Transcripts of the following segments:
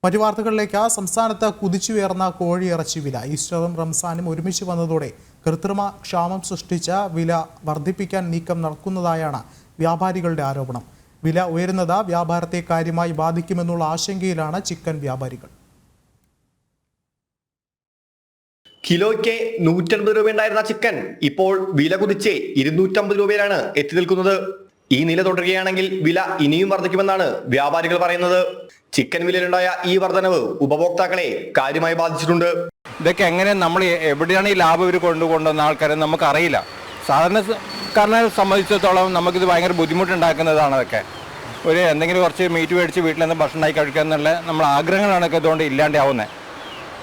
മറ്റു വാർത്തകളിലേക്ക് സംസ്ഥാനത്ത് കുതിച്ചുയർന്ന കോഴിയിറച്ചി വില ഈസ്റ്ററും റംസാനും ഒരുമിച്ച് വന്നതോടെ കൃത്രിമ ക്ഷാമം സൃഷ്ടിച്ച വില വർദ്ധിപ്പിക്കാൻ നീക്കം നടക്കുന്നതായാണ് വ്യാപാരികളുടെ ആരോപണം. വില ഉയരുന്നത് വ്യാപാരത്തെ കാര്യമായി ബാധിക്കുമെന്നുള്ള ആശങ്കയിലാണ് ചിക്കൻ വ്യാപാരികൾ. കിലോയ്ക്ക് 150 രൂപ ഉണ്ടായിരുന്ന ചിക്കൻ ഇപ്പോൾ വില കുതിച്ച് 250 രൂപയിലാണ് എത്തി നിൽക്കുന്നത്. ഈ നില തുടരുകയാണെങ്കിൽ വില ഇനിയും വർദ്ധിക്കുമെന്നാണ് വ്യാപാരികൾ പറയുന്നത്. ചിക്കൻ വിലയിലുണ്ടായ ഈ വർധനവ് ഉപഭോക്താക്കളെ കാര്യമായി ബാധിച്ചിട്ടുണ്ട്. ഇതൊക്കെ എങ്ങനെ നമ്മൾ എവിടെയാണ് ഈ ലാഭം ഇവർ കൊണ്ടുവന്ന ആൾക്കാരെ നമുക്കറിയില്ല. സാധാരണക്കാരനെ സംബന്ധിച്ചിടത്തോളം നമുക്കിത് ഭയങ്കര ബുദ്ധിമുട്ടുണ്ടാക്കുന്നതാണ്. അതൊക്കെ എന്തെങ്കിലും കുറച്ച് മീറ്റ് മേടിച്ച് വീട്ടിൽ നിന്ന് ഭക്ഷണം ഉണ്ടാക്കി കഴിക്കുക എന്നുള്ള നമ്മൾ ആഗ്രഹങ്ങളാണ് ഇതുകൊണ്ട് ഇല്ലാണ്ടാവുന്നത്.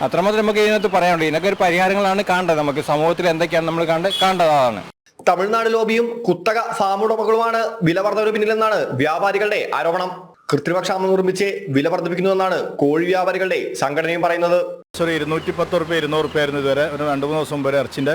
അത്രമാത്രം നമുക്ക് ഇതിനകത്ത് പറയാനുണ്ട്. ഇതിനൊക്കെ ഒരു പരിഹാരങ്ങളാണ് കാണേണ്ടത്. നമുക്ക് സമൂഹത്തിൽ എന്തൊക്കെയാണ് നമ്മൾ കണ്ടതാണ്. തമിഴ്നാട് ലോബിയും കുത്തക ഫാം ഉടമകളുമാണ് വില വർധനവിന് പിന്നിലെന്നാണ് വ്യാപാരികളുടെ ആരോപണം. കൃത്രിമക്ഷാമം നിർമ്മിച്ച് വില വർദ്ധിപ്പിക്കുന്നുവെന്നാണ് കോഴി വ്യാപാരികളുടെ സംഘടനയും പറയുന്നത്. 210 രൂപ 200 രൂപ ആയിരുന്നു ഇതുവരെ. ഒരു 2-3 ദിവസം വരെ ഇറച്ചിൻ്റെ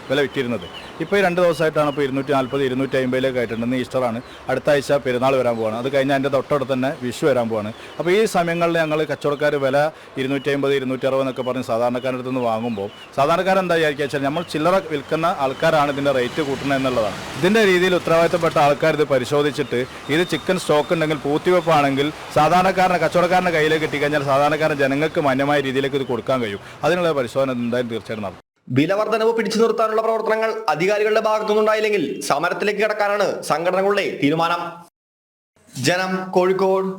വില വിറ്റിരുന്നത്. ഇപ്പോൾ ഈ 2 ദിവസമായിട്ടാണ് ഇപ്പോൾ 240 250 ആയിട്ടുണ്ട്. ഇന്ന് ഈസ്റ്ററാണ്, അടുത്ത ആഴ്ച പെരുന്നാൾ വരാൻ പോവാണ്. അത് കഴിഞ്ഞാൽ അതിൻ്റെ തൊട്ടടുത്ത് തന്നെ വിഷു വരാൻ പോവാണ്. അപ്പോൾ ഈ സമയങ്ങളിൽ ഞങ്ങൾ കച്ചവടക്കാർ വില 250 260 എന്നൊക്കെ പറഞ്ഞ് സാധാരണക്കാരുടെ അടുത്ത് നിന്ന് വാങ്ങുമ്പോൾ സാധാരണക്കാരൻ എന്താ വിചാരിക്കുക വെച്ചാൽ നമ്മൾ ചില്ലറ വിൽക്കുന്ന ആൾക്കാരാണ് ഇതിൻ്റെ റേറ്റ് കൂട്ടുന്നത് എന്നുള്ളതാണ്. ഇതിൻ്റെ രീതിയിൽ ഉത്തരവാദിത്തപ്പെട്ട ആൾക്കാർ ഇത് പരിശോധിച്ചിട്ട് ഇത് ചിക്കൻ സ്റ്റോക്ക് ഉണ്ടെങ്കിൽ പൂത്തിവെപ്പാണെങ്കിൽ സാധാരണക്കാരനെ കച്ചവടക്കാരൻ്റെ കയ്യിലേക്ക് കിട്ടിക്കഴിഞ്ഞാൽ സാധാരണക്കാരൻ ജനങ്ങൾക്ക് മാന്യമായ രീതിയിലേക്ക് ഇത് കൊടുക്കാൻ കഴിയും. അതിനുള്ള പരിശോധന എന്തായാലും തീർച്ചയായിട്ടും നടത്തും. വില വർധനവ് പിടിച്ചു നിർത്താനുള്ള പ്രവർത്തനങ്ങൾ അധികാരികളുടെ ഭാഗത്തുനിന്നുണ്ടായില്ലെങ്കിൽ സമരത്തിലേക്ക് കടക്കാനാണ് സംഘടനകളുടെ തീരുമാനം. ജനം, കോഴിക്കോട്.